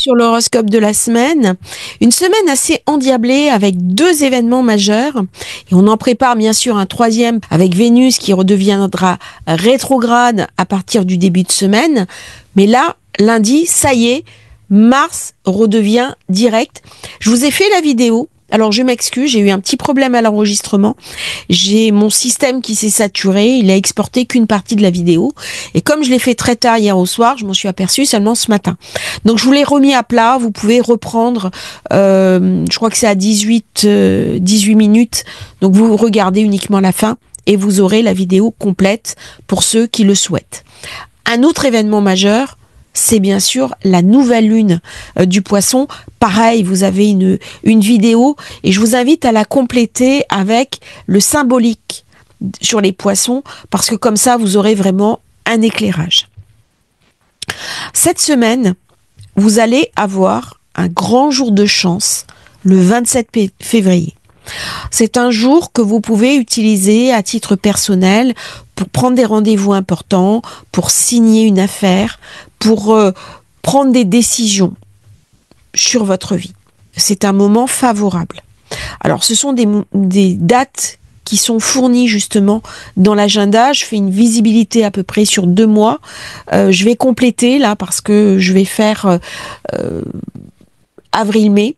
sur l'horoscope de la semaine. Une semaine assez endiablée avec 2 événements majeurs. Et on en prépare bien sûr un 3e avec Vénus qui redeviendra rétrograde à partir du début de semaine. Mais là, lundi, ça y est, Mars redevient direct. Je vous ai fait la vidéo. Alors je m'excuse, j'ai eu un petit problème à l'enregistrement. J'ai mon système qui s'est saturé, il a exporté qu'une partie de la vidéo. Et comme je l'ai fait très tard hier au soir, je m'en suis aperçue seulement ce matin. Donc je vous l'ai remis à plat, vous pouvez reprendre, je crois que c'est à 18 minutes. Donc vous regardez uniquement la fin et vous aurez la vidéo complète pour ceux qui le souhaitent. Un autre événement majeur, c'est bien sûr la nouvelle lune du Poisson. Pareil, vous avez une vidéo et je vous invite à la compléter avec le symbolique sur les poissons parce que comme ça, vous aurez vraiment un éclairage. Cette semaine, vous allez avoir un grand jour de chance le 27 février. C'est un jour que vous pouvez utiliser à titre personnel pour prendre des rendez-vous importants, pour signer une affaire, pour prendre des décisions sur votre vie. C'est un moment favorable. Alors, ce sont des dates qui sont fournies justement dans l'agenda. Je fais une visibilité à peu près sur 2 mois. Je vais compléter là parce que je vais faire avril-mai.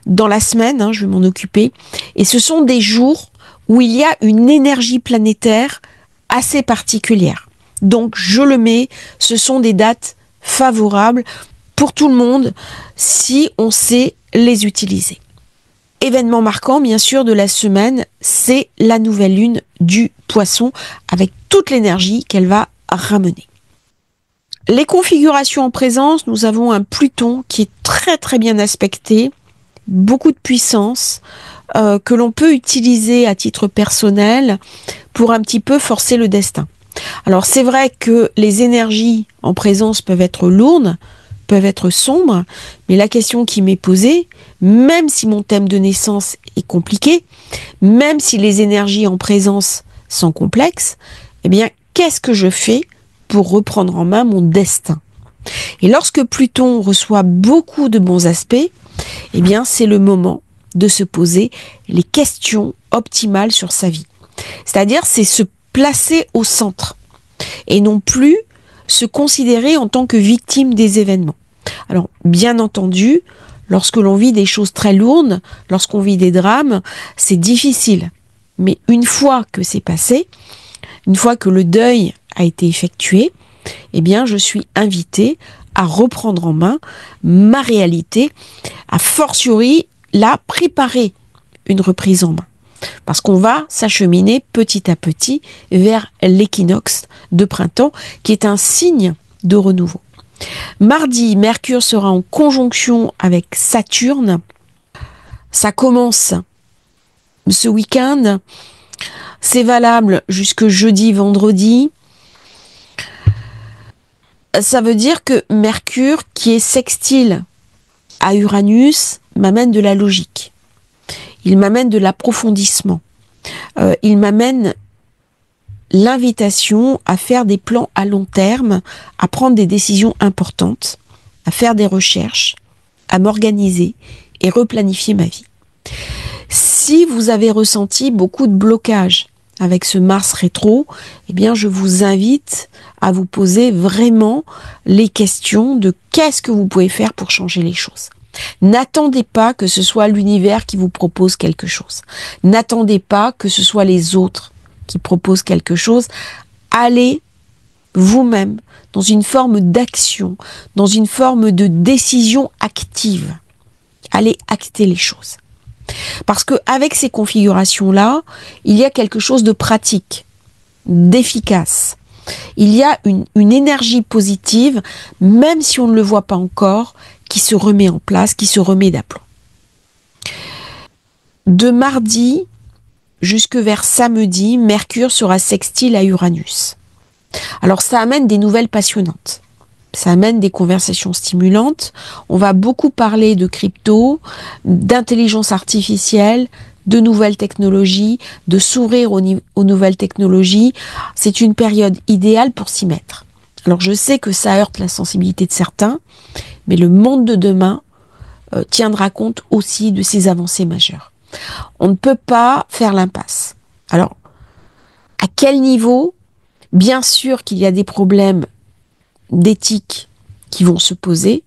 Dans la semaine, je vais m'en occuper. Et ce sont des jours où il y a une énergie planétaire assez particulière. Donc, je le mets, ce sont des dates favorables pour tout le monde si on sait les utiliser. Événement marquant, bien sûr, de la semaine, c'est la nouvelle lune du Poisson avec toute l'énergie qu'elle va ramener. Les configurations en présence, nous avons un Pluton qui est très très bien aspecté, beaucoup de puissance, que l'on peut utiliser à titre personnel pour un petit peu forcer le destin. Alors c'est vrai que les énergies en présence peuvent être lourdes, peuvent être sombres, mais la question qui m'est posée, même si mon thème de naissance est compliqué, même si les énergies en présence sont complexes, eh bien qu'est-ce que je fais pour reprendre en main mon destin? Et lorsque Pluton reçoit beaucoup de bons aspects, eh bien c'est le moment de se poser les questions optimales sur sa vie. C'est-à-dire, c'est se placer au centre et non plus se considérer en tant que victime des événements. Alors, bien entendu, lorsque l'on vit des choses très lourdes, lorsqu'on vit des drames, c'est difficile. Mais une fois que c'est passé, une fois que le deuil a été effectué, eh bien, je suis invitée à reprendre en main ma réalité, à fortiori, la préparer une reprise en main. Parce qu'on va s'acheminer petit à petit vers l'équinoxe de printemps, qui est un signe de renouveau. Mardi, Mercure sera en conjonction avec Saturne. Ça commence ce week-end. C'est valable jusque jeudi, vendredi. Ça veut dire que Mercure, qui est sextile à Uranus, m'amène de la logique. Il m'amène de l'approfondissement. Il m'amène l'invitation à faire des plans à long terme, à prendre des décisions importantes, à faire des recherches, à m'organiser et replanifier ma vie. Si vous avez ressenti beaucoup de blocages avec ce Mars rétro, eh bien je vous invite à vous poser vraiment les questions de qu'est-ce que vous pouvez faire pour changer les choses. N'attendez pas que ce soit l'univers qui vous propose quelque chose. N'attendez pas que ce soit les autres qui proposent quelque chose. Allez vous-même dans une forme d'action, dans une forme de décision active. Allez acter les choses. Parce que avec ces configurations-là, il y a quelque chose de pratique, d'efficace. Il y a une énergie positive, même si on ne le voit pas encore, qui se remet en place, qui se remet d'aplomb. De mardi jusque vers samedi, Mercure sera sextile à Uranus. Alors ça amène des nouvelles passionnantes. Ça amène des conversations stimulantes. On va beaucoup parler de crypto, d'intelligence artificielle, de nouvelles technologies, de s'ouvrir aux nouvelles technologies. C'est une période idéale pour s'y mettre. Alors je sais que ça heurte la sensibilité de certains, Mais le monde de demain tiendra compte aussi de ces avancées majeures. On ne peut pas faire l'impasse. Alors, à quel niveau? Bien sûr qu'il y a des problèmes d'éthique qui vont se poser,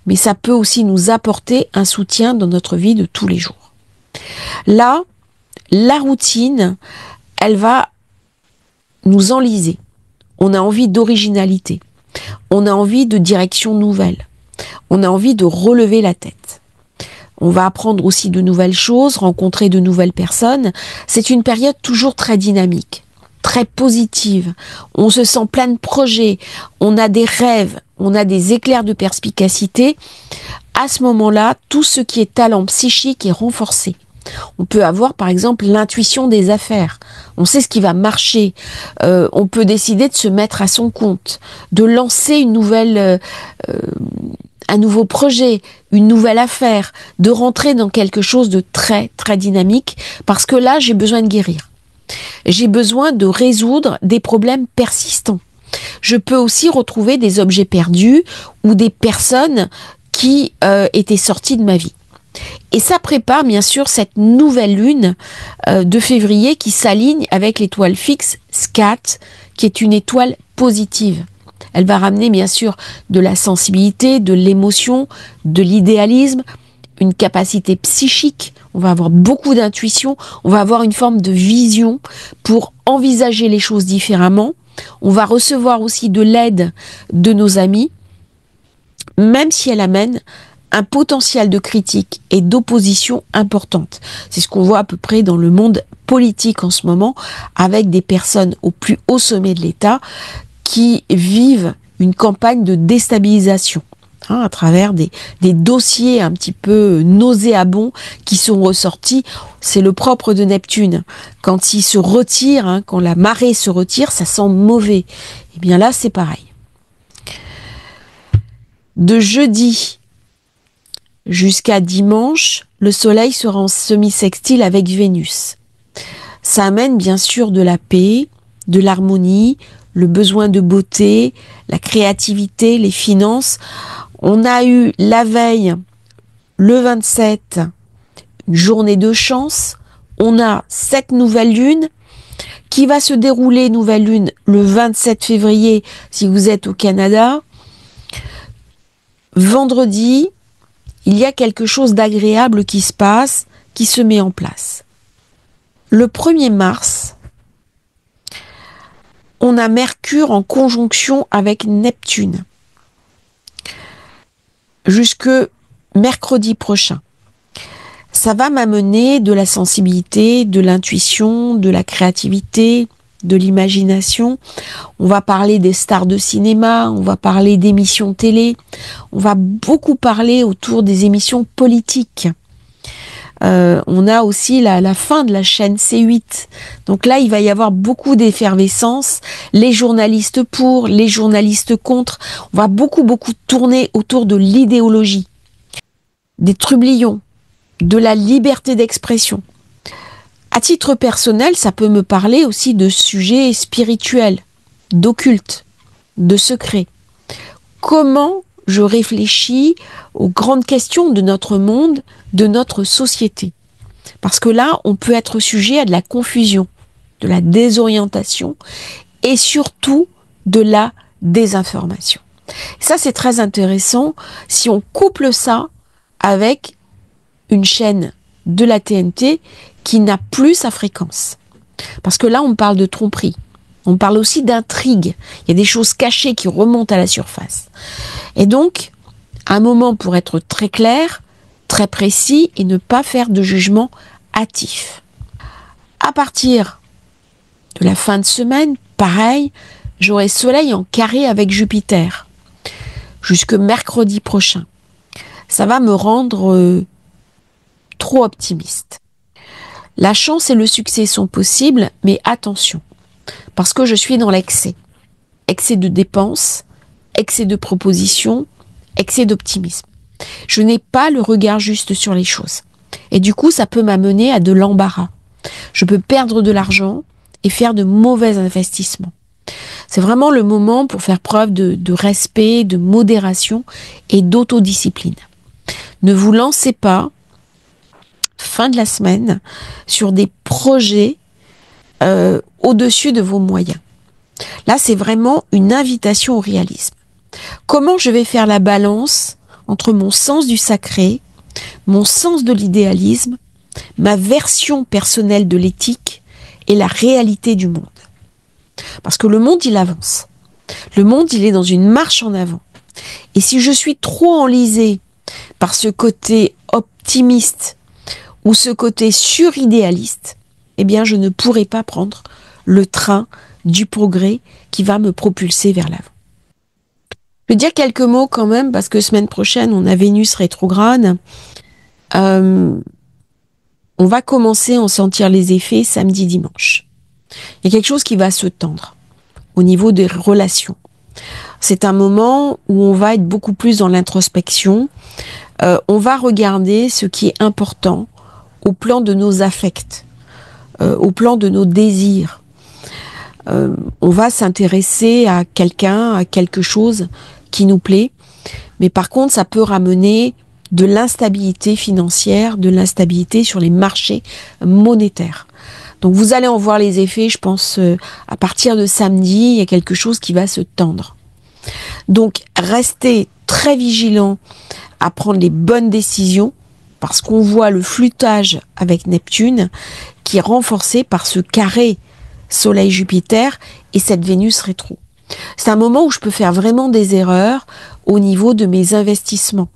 mais ça peut aussi nous apporter un soutien dans notre vie de tous les jours. Là, la routine, elle va nous enliser. On a envie d'originalité. On a envie de direction nouvelle. On a envie de relever la tête. On va apprendre aussi de nouvelles choses, rencontrer de nouvelles personnes. C'est une période toujours très dynamique, très positive. On se sent plein de projets, on a des rêves, on a des éclairs de perspicacité. À ce moment-là, tout ce qui est talent psychique est renforcé. On peut avoir par exemple l'intuition des affaires. On sait ce qui va marcher. On peut décider de se mettre à son compte, de lancer une nouvelle, un nouveau projet, une nouvelle affaire, de rentrer dans quelque chose de très très dynamique. Parce que là, j'ai besoin de guérir. J'ai besoin de résoudre des problèmes persistants. Je peux aussi retrouver des objets perdus ou des personnes qui étaient sorties de ma vie. Et ça prépare bien sûr cette nouvelle lune de février qui s'aligne avec l'étoile fixe Scat, qui est une étoile positive. Elle va ramener bien sûr de la sensibilité, de l'émotion, de l'idéalisme, une capacité psychique. On va avoir beaucoup d'intuition, on va avoir une forme de vision pour envisager les choses différemment. On va recevoir aussi de l'aide de nos amis, même si elle amène un potentiel de critique et d'opposition importante. C'est ce qu'on voit à peu près dans le monde politique en ce moment, avec des personnes au plus haut sommet de l'État qui vivent une campagne de déstabilisation à travers des dossiers un petit peu nauséabonds qui sont ressortis. C'est le propre de Neptune. Quand il se retire, quand la marée se retire, ça sent mauvais. Et bien là, c'est pareil. De jeudi jusqu'à dimanche, le Soleil sera en semi-sextile avec Vénus. Ça amène bien sûr de la paix, de l'harmonie, le besoin de beauté, la créativité, les finances. On a eu la veille, le 27, une journée de chance. On a cette nouvelle lune qui va se dérouler, nouvelle lune, le 27 février si vous êtes au Canada. Vendredi, il y a quelque chose d'agréable qui se passe, qui se met en place. Le 1er mars, on a Mercure en conjonction avec Neptune jusque mercredi prochain. Ça va m'amener de la sensibilité, de l'intuition, de la créativité, de l'imagination. On va parler des stars de cinéma, on va parler d'émissions télé, on va beaucoup parler autour des émissions politiques. On a aussi la fin de la chaîne C8. Donc là, il va y avoir beaucoup d'effervescence. Les journalistes pour, les journalistes contre. On va beaucoup tourner autour de l'idéologie, des trublions, de la liberté d'expression. À titre personnel, ça peut me parler aussi de sujets spirituels, d'occulte, de secrets. Comment je réfléchis aux grandes questions de notre monde, de notre société. Parce que là, on peut être sujet à de la confusion, de la désorientation et surtout de la désinformation. Ça, c'est très intéressant si on couple ça avec une chaîne de la TNT qui n'a plus sa fréquence. Parce que là, on parle de tromperie. On parle aussi d'intrigue. Il y a des choses cachées qui remontent à la surface. Et donc, un moment pour être très clair, très précis et ne pas faire de jugement hâtif. À partir de la fin de semaine, pareil, j'aurai Soleil en carré avec Jupiter jusque mercredi prochain. Ça va me rendre trop optimiste. La chance et le succès sont possibles, mais attention, parce que je suis dans l'excès. Excès de dépenses, excès de propositions, excès d'optimisme. Je n'ai pas le regard juste sur les choses. Et du coup, ça peut m'amener à de l'embarras. Je peux perdre de l'argent et faire de mauvais investissements. C'est vraiment le moment pour faire preuve de respect, de modération et d'autodiscipline. Ne vous lancez pas, fin de la semaine, sur des projets au-dessus de vos moyens. Là, c'est vraiment une invitation au réalisme. Comment je vais faire la balance entre mon sens du sacré, mon sens de l'idéalisme, ma version personnelle de l'éthique et la réalité du monde? Parce que le monde, il avance. Le monde, il est dans une marche en avant. Et si je suis trop enlisée par ce côté optimiste ou ce côté suridéaliste, eh bien, je ne pourrai pas prendre le train du progrès qui va me propulser vers l'avant. Je vais dire quelques mots quand même, parce que semaine prochaine, on a Vénus rétrograde. On va commencer à en sentir les effets samedi, dimanche. Il y a quelque chose qui va se tendre au niveau des relations. C'est un moment où on va être beaucoup plus dans l'introspection. On va regarder ce qui est important au plan de nos affects, au plan de nos désirs. On va s'intéresser à quelqu'un, à quelque chose qui nous plaît. Mais par contre, ça peut ramener de l'instabilité financière, de l'instabilité sur les marchés monétaires. Donc vous allez en voir les effets, je pense, à partir de samedi, il y a quelque chose qui va se tendre. Donc restez très vigilants à prendre les bonnes décisions, parce qu'on voit le flûtage avec Neptune qui est renforcé par ce carré Soleil-Jupiter et cette Vénus rétro. C'est un moment où je peux faire vraiment des erreurs au niveau de mes investissements.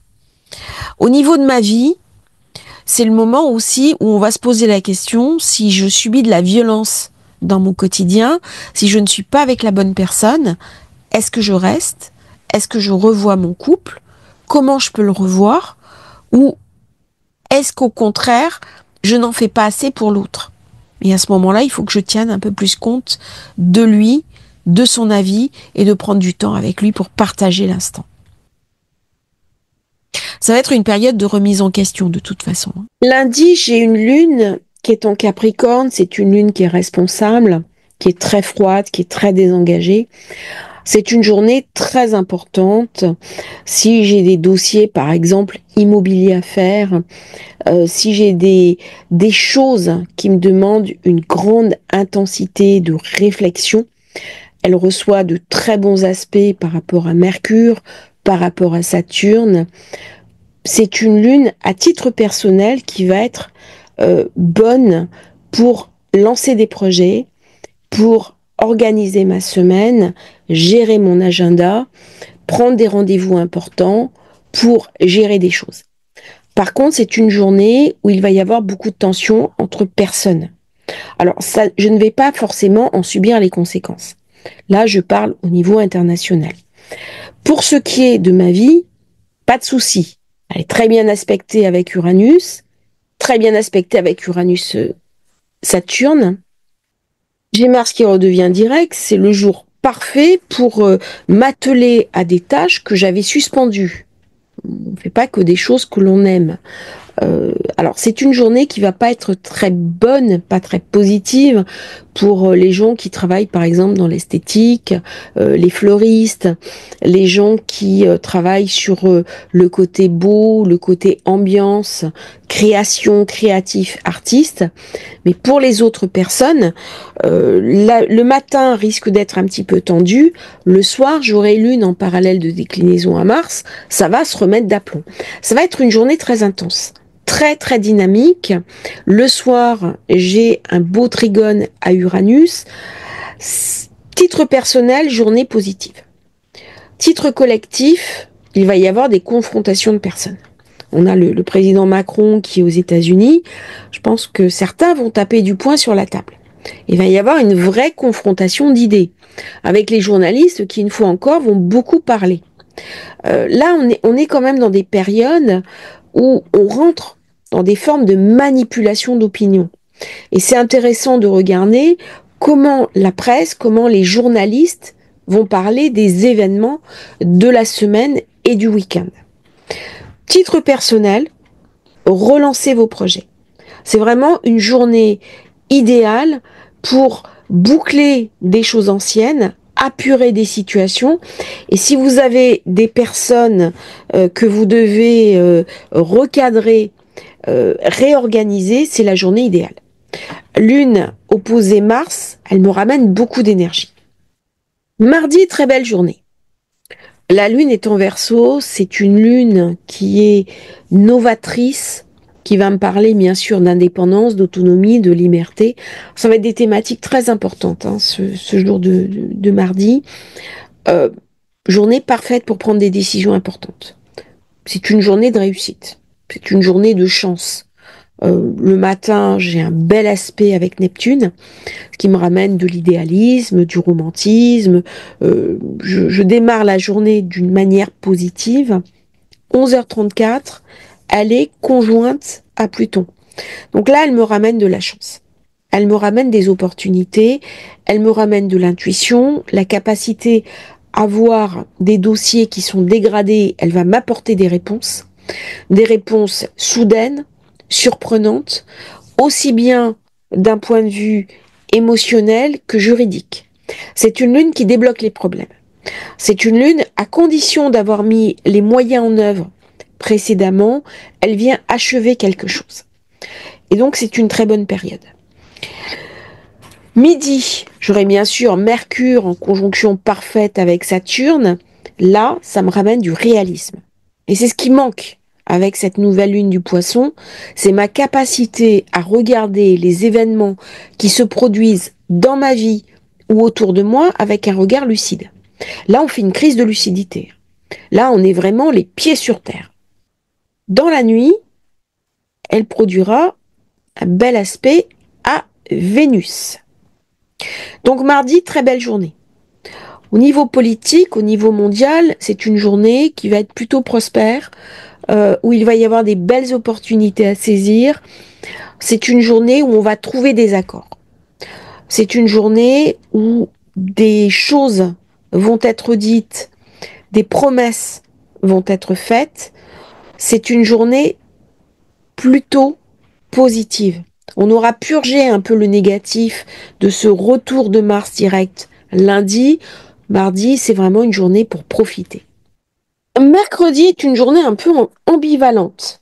Au niveau de ma vie, c'est le moment aussi où on va se poser la question si je subis de la violence dans mon quotidien, si je ne suis pas avec la bonne personne, est-ce que je reste? Est-ce que je revois mon couple? Comment je peux le revoir? Ou est-ce qu'au contraire, je n'en fais pas assez pour l'autre? Et à ce moment-là, il faut que je tienne un peu plus compte de lui, de son avis, et de prendre du temps avec lui pour partager l'instant. Ça va être une période de remise en question de toute façon. Lundi, j'ai une lune qui est en Capricorne. C'est une lune qui est responsable, qui est très froide, qui est très désengagée. C'est une journée très importante. Si j'ai des dossiers, par exemple, immobiliers à faire, si j'ai des choses qui me demandent une grande intensité de réflexion, elle reçoit de très bons aspects par rapport à Mercure, par rapport à Saturne. C'est une lune à titre personnel qui va être bonne pour lancer des projets, pour organiser ma semaine, gérer mon agenda, prendre des rendez-vous importants, pour gérer des choses. Par contre, c'est une journée où il va y avoir beaucoup de tensions entre personnes. Alors, ça, je ne vais pas forcément en subir les conséquences. Là, je parle au niveau international. Pour ce qui est de ma vie, pas de souci. Elle est très bien aspectée avec Uranus, très bien aspectée avec Uranus-Saturne. J'ai Mars qui redevient direct, c'est le jour parfait pour m'atteler à des tâches que j'avais suspendues. On ne fait pas que des choses que l'on aime. Alors c'est une journée qui va pas être très bonne, pas très positive pour les gens qui travaillent par exemple dans l'esthétique, les fleuristes, les gens qui travaillent sur le côté beau, le côté ambiance, création, créatif, artiste. Mais pour les autres personnes, le matin risque d'être un petit peu tendu. Le soir, j'aurai lune en parallèle de déclinaison à Mars. Ça va se remettre d'aplomb. Ça va être une journée très intense. Très très dynamique. Le soir, j'ai un beau trigone à Uranus. Titre personnel, journée positive. Titre collectif, il va y avoir des confrontations de personnes. On a le président Macron qui est aux États-Unis. Je pense que certains vont taper du poing sur la table. Il va y avoir une vraie confrontation d'idées avec les journalistes qui, une fois encore, vont beaucoup parler. Là, on est quand même dans des périodes où on rentre dans des formes de manipulation d'opinion. Et c'est intéressant de regarder comment la presse, comment les journalistes vont parler des événements de la semaine et du week-end. Titre personnel, relancez vos projets. C'est vraiment une journée idéale pour boucler des choses anciennes, apurer des situations. Et si vous avez des personnes que vous devez recadrer, réorganiser, c'est la journée idéale. Lune opposée Mars, elle me ramène beaucoup d'énergie. Mardi, très belle journée. La lune est en Verseau, c'est une lune qui est novatrice, qui va me parler bien sûr d'indépendance, d'autonomie, de liberté. Ça va être des thématiques très importantes ce jour de mardi. Journée parfaite pour prendre des décisions importantes. C'est une journée de réussite, c'est une journée de chance. Le matin, j'ai un bel aspect avec Neptune, ce qui me ramène de l'idéalisme, du romantisme. Je démarre la journée d'une manière positive. 11h34, elle est conjointe à Pluton. Donc là, elle me ramène de la chance. Elle me ramène des opportunités, elle me ramène de l'intuition, la capacité à voir des dossiers qui sont dégradés, elle va m'apporter des réponses soudaines, surprenantes, aussi bien d'un point de vue émotionnel que juridique. C'est une lune qui débloque les problèmes. C'est une lune, à condition d'avoir mis les moyens en œuvre précédemment, elle vient achever quelque chose. Et donc c'est une très bonne période. Midi, j'aurai bien sûr Mercure en conjonction parfaite avec Saturne. Là, ça me ramène du réalisme. Et c'est ce qui manque avec cette nouvelle lune du Poisson, c'est ma capacité à regarder les événements qui se produisent dans ma vie ou autour de moi avec un regard lucide. Là, on fait une crise de lucidité. Là, on est vraiment les pieds sur terre. Dans la nuit, elle produira un bel aspect à Vénus. Donc mardi, très belle journée. Au niveau politique, au niveau mondial, c'est une journée qui va être plutôt prospère, où il va y avoir des belles opportunités à saisir. C'est une journée où on va trouver des accords. C'est une journée où des choses vont être dites, des promesses vont être faites. C'est une journée plutôt positive. On aura purgé un peu le négatif de ce retour de Mars direct lundi. Mardi, c'est vraiment une journée pour profiter. Mercredi est une journée un peu ambivalente.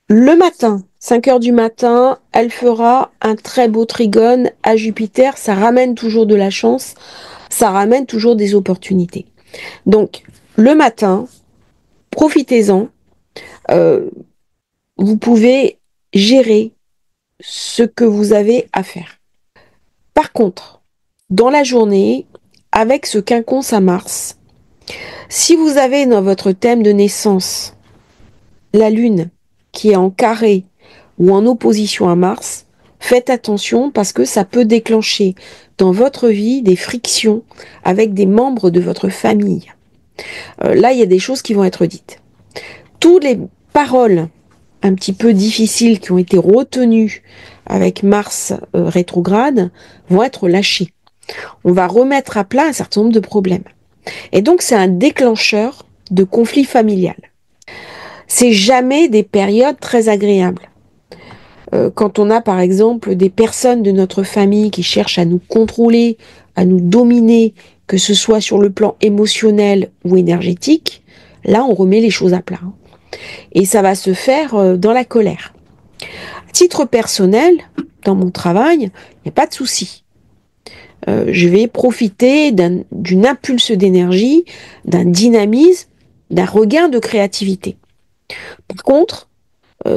Le matin, 5 heures du matin, elle fera un très beau trigone à Jupiter. Ça ramène toujours de la chance, ça ramène toujours des opportunités. Donc, le matin, profitez-en. Vous pouvez gérer ce que vous avez à faire. Par contre, dans la journée, avec ce quinconce à Mars, si vous avez dans votre thème de naissance la Lune qui est en carré ou en opposition à Mars, faites attention parce que ça peut déclencher dans votre vie des frictions avec des membres de votre famille. Là, il y a des choses qui vont être dites. Toutes les paroles un petit peu difficiles qui ont été retenues avec Mars rétrograde vont être lâchées. On va remettre à plat un certain nombre de problèmes. Et donc, c'est un déclencheur de conflit familial. C'est jamais des périodes très agréables. Quand on a, par exemple, des personnes de notre famille qui cherchent à nous contrôler, à nous dominer, que ce soit sur le plan émotionnel ou énergétique, là, on remet les choses à plat. Et ça va se faire dans la colère. À titre personnel, dans mon travail, il n'y a pas de souci. Je vais profiter d'une impulse d'énergie, d'un dynamisme, d'un regain de créativité. Par contre,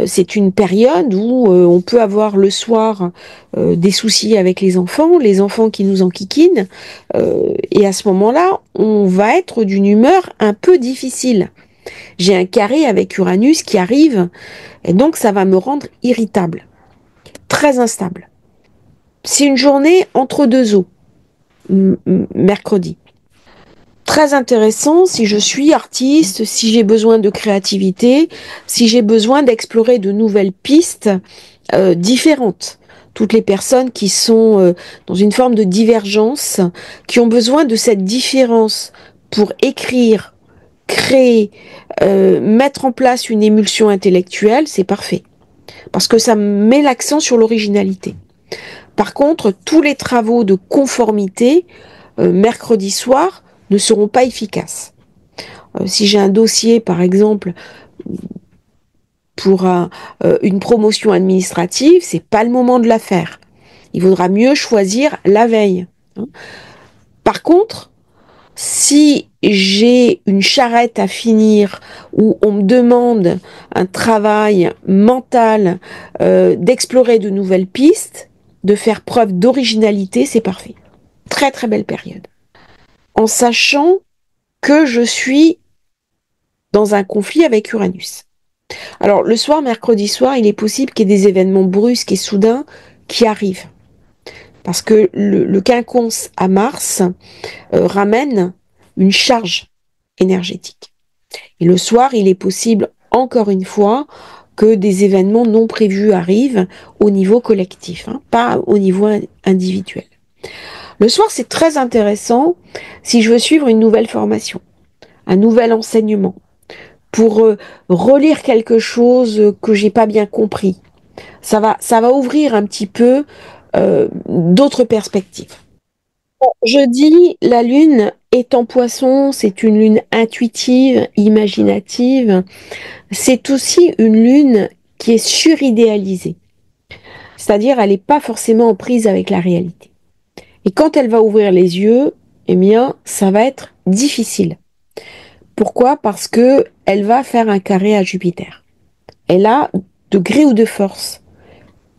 c'est une période où on peut avoir le soir des soucis avec les enfants qui nous enquiquinent, et à ce moment-là, on va être d'une humeur un peu difficile. J'ai un carré avec Uranus qui arrive, et donc ça va me rendre irritable, très instable. C'est une journée entre deux eaux, mercredi. Très intéressant si je suis artiste, si j'ai besoin de créativité, si j'ai besoin d'explorer de nouvelles pistes différentes. Toutes les personnes qui sont dans une forme de divergence, qui ont besoin de cette différence pour écrire, créer, mettre en place une émulsion intellectuelle, c'est parfait. Parce que ça met l'accent sur l'originalité. Par contre, tous les travaux de conformité, mercredi soir, ne seront pas efficaces. Si j'ai un dossier, par exemple, pour une promotion administrative, c'est pas le moment de la faire. Il vaudra mieux choisir la veille. Par contre, si j'ai une charrette à finir où on me demande un travail mental, d'explorer de nouvelles pistes, de faire preuve d'originalité, c'est parfait. Très très belle période. En sachant que je suis dans un conflit avec Uranus. Alors le soir, mercredi soir, il est possible qu'il y ait des événements brusques et soudains qui arrivent. Parce que le quinconce à Mars ramène une charge énergétique. Et le soir, il est possible, encore une fois, que des événements non prévus arrivent au niveau collectif, pas au niveau individuel. Le soir, c'est très intéressant si je veux suivre une nouvelle formation, un nouvel enseignement, pour relire quelque chose que j'ai pas bien compris. Ça va ouvrir un petit peu d'autres perspectives. Jeudi, la lune est en poisson, c'est une lune intuitive, imaginative. C'est aussi une lune qui est suridéalisée. C'est-à-dire, elle n'est pas forcément en prise avec la réalité. Et quand elle va ouvrir les yeux, eh bien, ça va être difficile. Pourquoi? Parce que elle va faire un carré à Jupiter. Et là, de gré ou de force,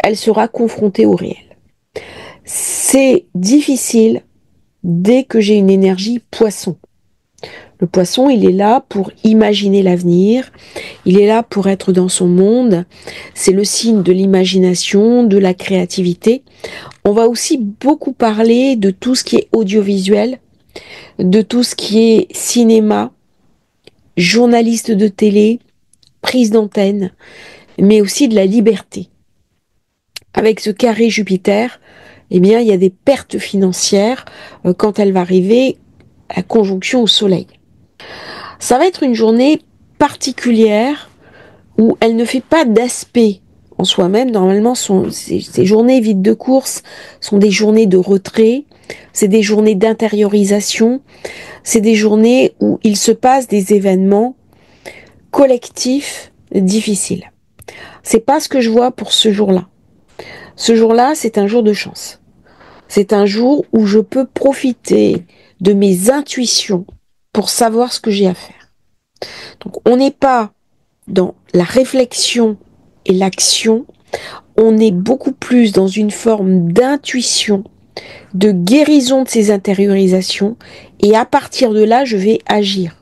elle sera confrontée au réel. C'est difficile dès que j'ai une énergie poisson. Le poisson, il est là pour imaginer l'avenir, il est là pour être dans son monde, c'est le signe de l'imagination, de la créativité. On va aussi beaucoup parler de tout ce qui est audiovisuel, de tout ce qui est cinéma, journaliste de télé, prise d'antenne, mais aussi de la liberté. Avec ce carré Jupiter, eh bien, il y a des pertes financières quand elle va arriver à conjonction au Soleil. Ça va être une journée particulière où elle ne fait pas d'aspect en soi-même. Normalement, ces journées vides de course sont des journées de retrait, c'est des journées d'intériorisation, c'est des journées où il se passe des événements collectifs difficiles. C'est pas ce que je vois pour ce jour-là. Ce jour-là, c'est un jour de chance. C'est un jour où je peux profiter de mes intuitions pour savoir ce que j'ai à faire. Donc, on n'est pas dans la réflexion et l'action, on est beaucoup plus dans une forme d'intuition, de guérison de ces intériorisations, et à partir de là, je vais agir.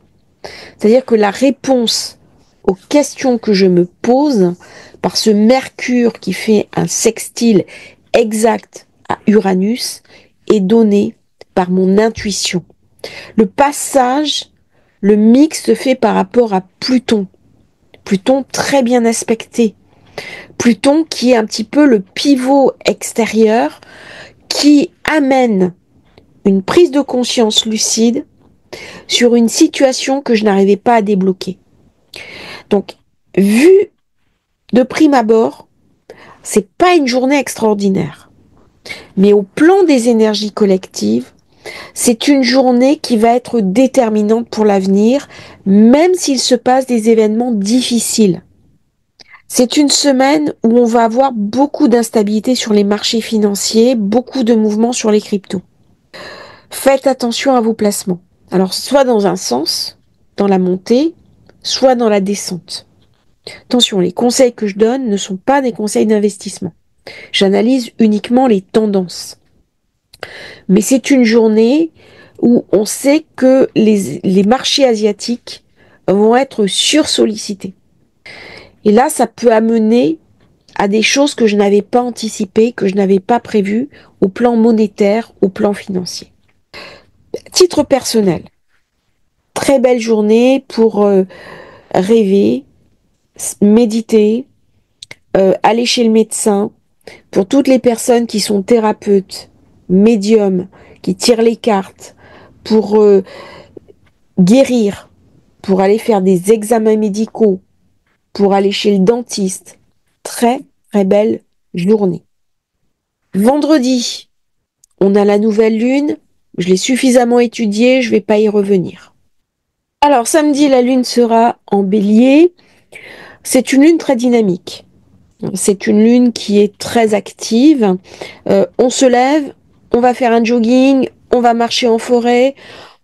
C'est-à-dire que la réponse aux questions que je me pose, par ce Mercure qui fait un sextile exact à Uranus, est donnée par mon intuition. Le passage, le mix se fait par rapport à Pluton. Pluton très bien aspecté. Pluton qui est un petit peu le pivot extérieur qui amène une prise de conscience lucide sur une situation que je n'arrivais pas à débloquer. Donc, vu de prime abord, c'est pas une journée extraordinaire. Mais au plan des énergies collectives, c'est une journée qui va être déterminante pour l'avenir, même s'il se passe des événements difficiles. C'est une semaine où on va avoir beaucoup d'instabilité sur les marchés financiers, beaucoup de mouvements sur les cryptos. Faites attention à vos placements. Alors, soit dans un sens, dans la montée, soit dans la descente. Attention, les conseils que je donne ne sont pas des conseils d'investissement. J'analyse uniquement les tendances. Mais c'est une journée où on sait que les marchés asiatiques vont être sursollicités. Et là, ça peut amener à des choses que je n'avais pas anticipées, que je n'avais pas prévues au plan monétaire, au plan financier. Titre personnel, très belle journée pour rêver, méditer, aller chez le médecin. Pour toutes les personnes qui sont thérapeutes, médiums, qui tirent les cartes pour guérir, pour aller faire des examens médicaux, pour aller chez le dentiste. Très, très belle journée. Vendredi, on a la nouvelle lune. Je l'ai suffisamment étudiée, je vais pas y revenir. Alors samedi, la lune sera en bélier. C'est une lune très dynamique. C'est une lune qui est très active. On se lève, on va faire un jogging, on va marcher en forêt,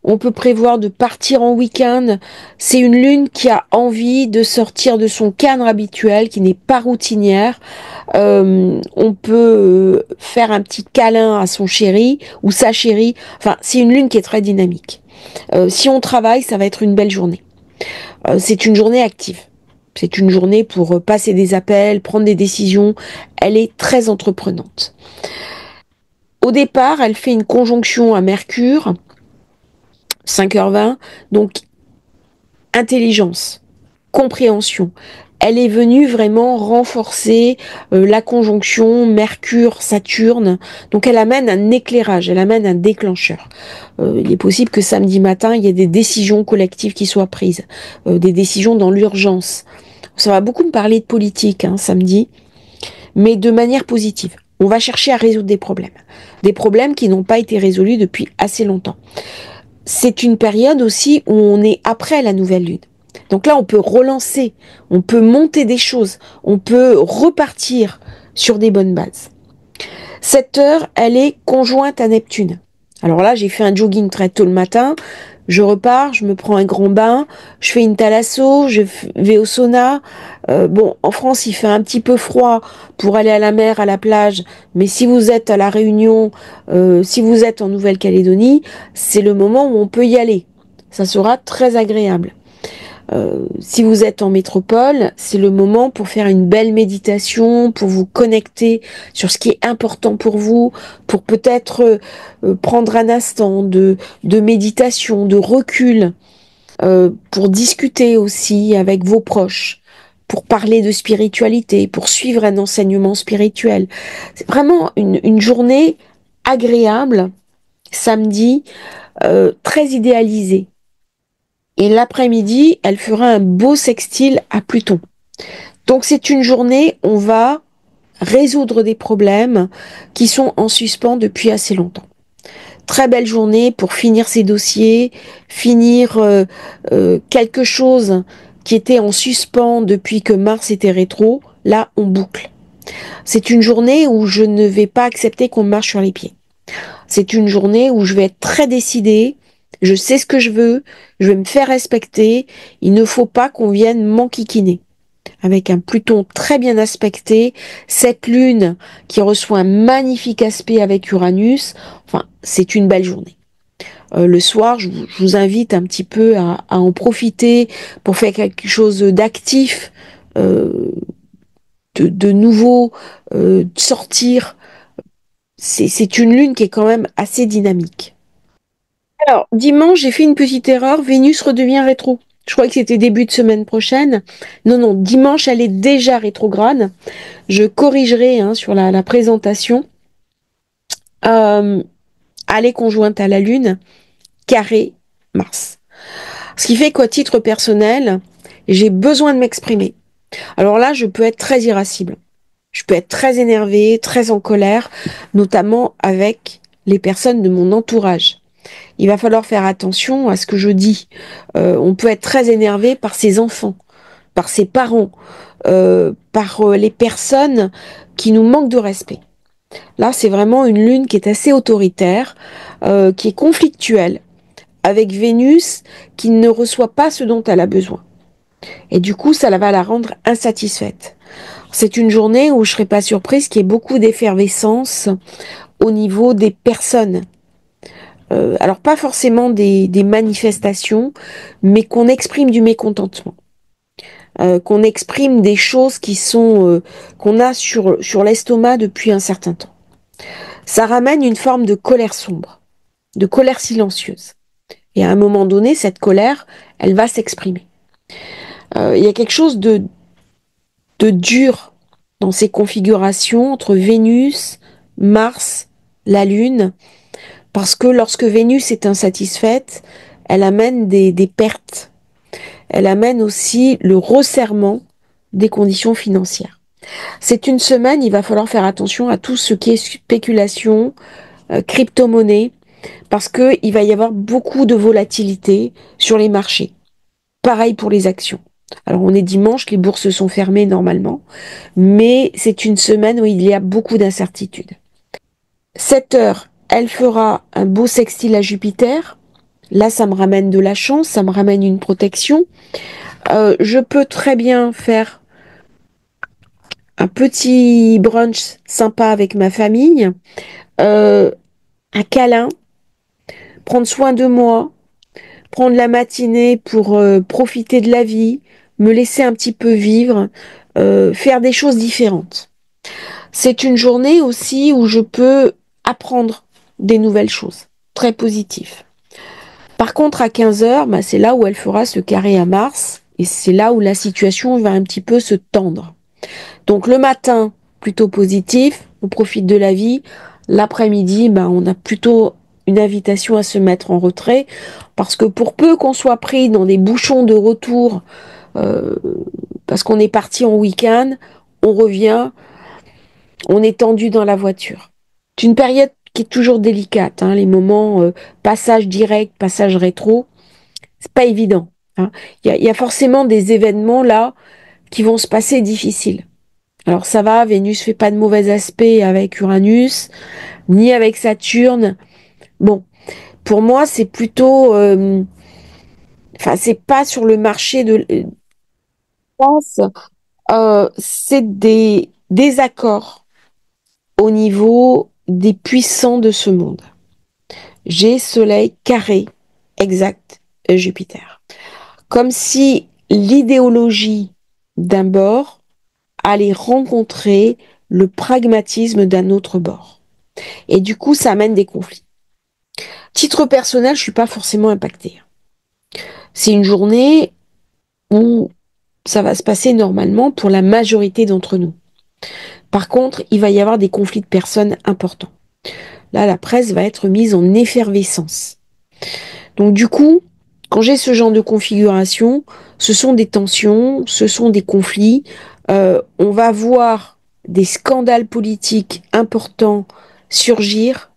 on peut prévoir de partir en week-end. C'est une lune qui a envie de sortir de son cadre habituel, qui n'est pas routinière. On peut faire un petit câlin à son chéri ou sa chérie. Enfin, c'est une lune qui est très dynamique. Si on travaille, ça va être une belle journée. C'est une journée active. C'est une journée pour passer des appels, prendre des décisions. Elle est très entreprenante. Au départ, elle fait une conjonction à Mercure, 5h20, donc intelligence, compréhension. Elle est venue vraiment renforcer la conjonction Mercure-Saturne. Donc elle amène un éclairage, elle amène un déclencheur. Il est possible que samedi matin, il y ait des décisions collectives qui soient prises, des décisions dans l'urgence. Ça va beaucoup me parler de politique samedi, mais de manière positive. On va chercher à résoudre des problèmes qui n'ont pas été résolus depuis assez longtemps. C'est une période aussi où on est après la nouvelle lune. Donc là, on peut relancer, on peut monter des choses, on peut repartir sur des bonnes bases. Cette heure, elle est conjointe à Neptune. Alors là, j'ai fait un jogging très tôt le matin, je repars, je me prends un grand bain, je fais une thalasso, je vais au sauna. Bon, en France, il fait un petit peu froid pour aller à la mer, à la plage, mais si vous êtes à La Réunion, si vous êtes en Nouvelle-Calédonie, c'est le moment où on peut y aller. Ça sera très agréable. Si vous êtes en métropole, c'est le moment pour faire une belle méditation, pour vous connecter sur ce qui est important pour vous, pour peut-être prendre un instant de méditation, de recul, pour discuter aussi avec vos proches, pour parler de spiritualité, pour suivre un enseignement spirituel. C'est vraiment une journée agréable, samedi, très idéalisée. Et l'après-midi, elle fera un beau sextile à Pluton. Donc c'est une journée, on va résoudre des problèmes qui sont en suspens depuis assez longtemps. Très belle journée pour finir ces dossiers, finir quelque chose qui était en suspens depuis que Mars était rétro. Là, on boucle. C'est une journée où je ne vais pas accepter qu'on me marche sur les pieds. C'est une journée où je vais être très décidée, je sais ce que je veux, je vais me faire respecter, il ne faut pas qu'on vienne m'enquiquiner. Avec un Pluton très bien aspecté, cette lune qui reçoit un magnifique aspect avec Uranus, enfin, c'est une belle journée. Le soir, je vous invite un petit peu à en profiter pour faire quelque chose d'actif, de nouveau, sortir. C'est une lune qui est quand même assez dynamique. Alors, dimanche, j'ai fait une petite erreur. Vénus redevient rétro. Je crois que c'était début de semaine prochaine. Non, non, dimanche, elle est déjà rétrograde. Je corrigerai sur la présentation. Elle est conjointe à la Lune, carré Mars. Ce qui fait qu'au titre personnel, j'ai besoin de m'exprimer. Alors là, je peux être très irascible. Je peux être très énervée, très en colère, notamment avec les personnes de mon entourage. Il va falloir faire attention à ce que je dis. On peut être très énervé par ses enfants, par ses parents, par les personnes qui nous manquent de respect. Là, c'est vraiment une lune qui est assez autoritaire, qui est conflictuelle, avec Vénus qui ne reçoit pas ce dont elle a besoin. Et du coup, ça va la rendre insatisfaite. C'est une journée où je serais pas surprise qu'il y ait beaucoup d'effervescence au niveau des personnes. Alors pas forcément des manifestations, mais qu'on exprime du mécontentement, qu'on exprime des choses qui sont qu'on a sur l'estomac depuis un certain temps. Ça ramène une forme de colère sombre, de colère silencieuse. Et à un moment donné, cette colère, elle va s'exprimer. Il y a quelque chose de dur dans ces configurations entre Vénus, Mars, la Lune, parce que lorsque Vénus est insatisfaite, elle amène des pertes. Elle amène aussi le resserrement des conditions financières. C'est une semaine, il va falloir faire attention à tout ce qui est spéculation, crypto-monnaie, parce que il va y avoir beaucoup de volatilité sur les marchés. Pareil pour les actions. Alors on est dimanche, les bourses sont fermées normalement, mais c'est une semaine où il y a beaucoup d'incertitudes. Cette heure, elle fera un beau sextile à Jupiter. Là, ça me ramène de la chance, ça me ramène une protection. Je peux très bien faire un petit brunch sympa avec ma famille, euh, un câlin, prendre soin de moi, prendre la matinée pour profiter de la vie, me laisser un petit peu vivre, faire des choses différentes. C'est une journée aussi où je peux apprendre des nouvelles choses, très positives. Par contre, à 15 heures, bah, c'est là où elle fera ce carré à Mars, et c'est là où la situation va un petit peu se tendre. Donc le matin, plutôt positif, on profite de la vie. L'après-midi, bah, on a plutôt une invitation à se mettre en retrait, parce que pour peu qu'on soit pris dans des bouchons de retour, euh, parce qu'on est parti en week-end, on revient, on est tendu dans la voiture. C'est une période qui est toujours délicate, hein, les moments passage direct, passage rétro, c'est pas évident. Hein. Il y a forcément des événements là qui vont se passer difficiles. Alors ça va, Vénus fait pas de mauvais aspect avec Uranus, ni avec Saturne. Bon, pour moi, c'est plutôt, enfin, c'est pas sur le marché de pense, c'est des désaccords au niveau des puissants de ce monde. J'ai Soleil carré, exact, Jupiter. Comme si l'idéologie d'un bord allait rencontrer le pragmatisme d'un autre bord. Et du coup, ça amène des conflits. Titre personnel, je suis pas forcément impactée. C'est une journée où ça va se passer normalement pour la majorité d'entre nous. Par contre, il va y avoir des conflits de personnes importants. Là, la presse va être mise en effervescence. Donc du coup, quand j'ai ce genre de configuration, ce sont des tensions, ce sont des conflits. On va voir des scandales politiques importants surgir.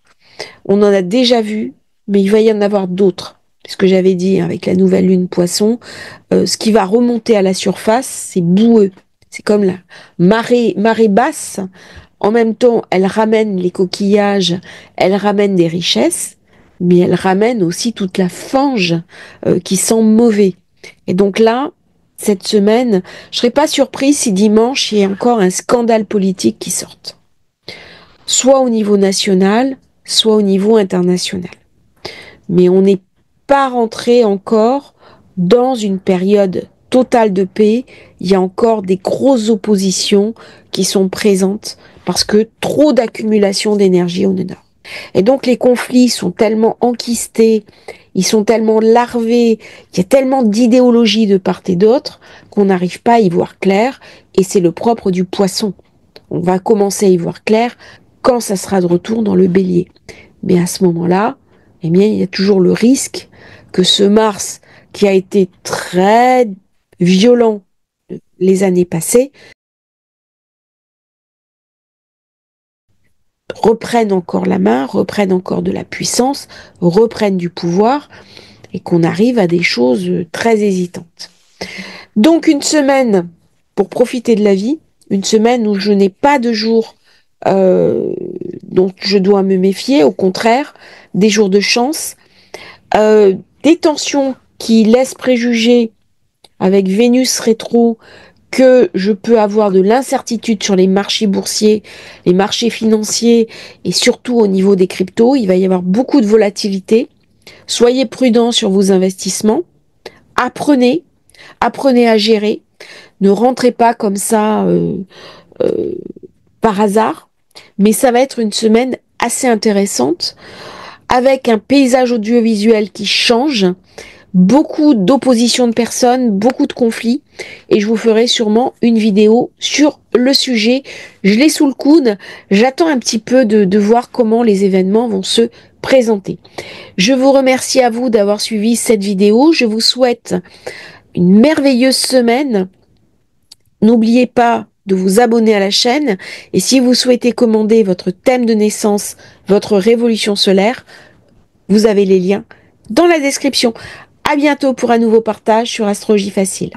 On en a déjà vu, mais il va y en avoir d'autres. Ce que j'avais dit avec la nouvelle lune poisson, ce qui va remonter à la surface, c'est boueux. C'est comme la marée basse. En même temps, elle ramène les coquillages, elle ramène des richesses, mais elle ramène aussi toute la fange qui sent mauvais. Et donc là, cette semaine, je serais pas surprise si dimanche il y a encore un scandale politique qui sorte, soit au niveau national, soit au niveau international. Mais on n'est pas rentré encore dans une période totale de paix. Il y a encore des grosses oppositions qui sont présentes parce que trop d'accumulation d'énergie au nord. Et donc les conflits sont tellement enquistés, ils sont tellement larvés, il y a tellement d'idéologies de part et d'autre qu'on n'arrive pas à y voir clair, et c'est le propre du poisson. On va commencer à y voir clair quand ça sera de retour dans le bélier. Mais à ce moment-là, eh bien, il y a toujours le risque que ce Mars, qui a été très violent les années passées, reprenne encore la main, reprenne encore de la puissance, reprenne du pouvoir, et qu'on arrive à des choses très hésitantes. Donc une semaine pour profiter de la vie, une semaine où je n'ai pas de jours dont je dois me méfier, au contraire, des jours de chance, des tensions qui laissent préjuger avec Vénus rétro que je peux avoir de l'incertitude sur les marchés boursiers, les marchés financiers et surtout au niveau des cryptos. Il va y avoir beaucoup de volatilité. Soyez prudents sur vos investissements. Apprenez, apprenez à gérer. Ne rentrez pas comme ça euh, par hasard. Mais ça va être une semaine assez intéressante avec un paysage audiovisuel qui change, beaucoup d'opposition de personnes, beaucoup de conflits, et je vous ferai sûrement une vidéo sur le sujet. Je l'ai sous le coude, j'attends un petit peu de voir comment les événements vont se présenter. Je vous remercie à vous d'avoir suivi cette vidéo, je vous souhaite une merveilleuse semaine. N'oubliez pas de vous abonner à la chaîne. Et si vous souhaitez commander votre thème de naissance, votre révolution solaire, vous avez les liens dans la description. À bientôt pour un nouveau partage sur Astrologie Facile.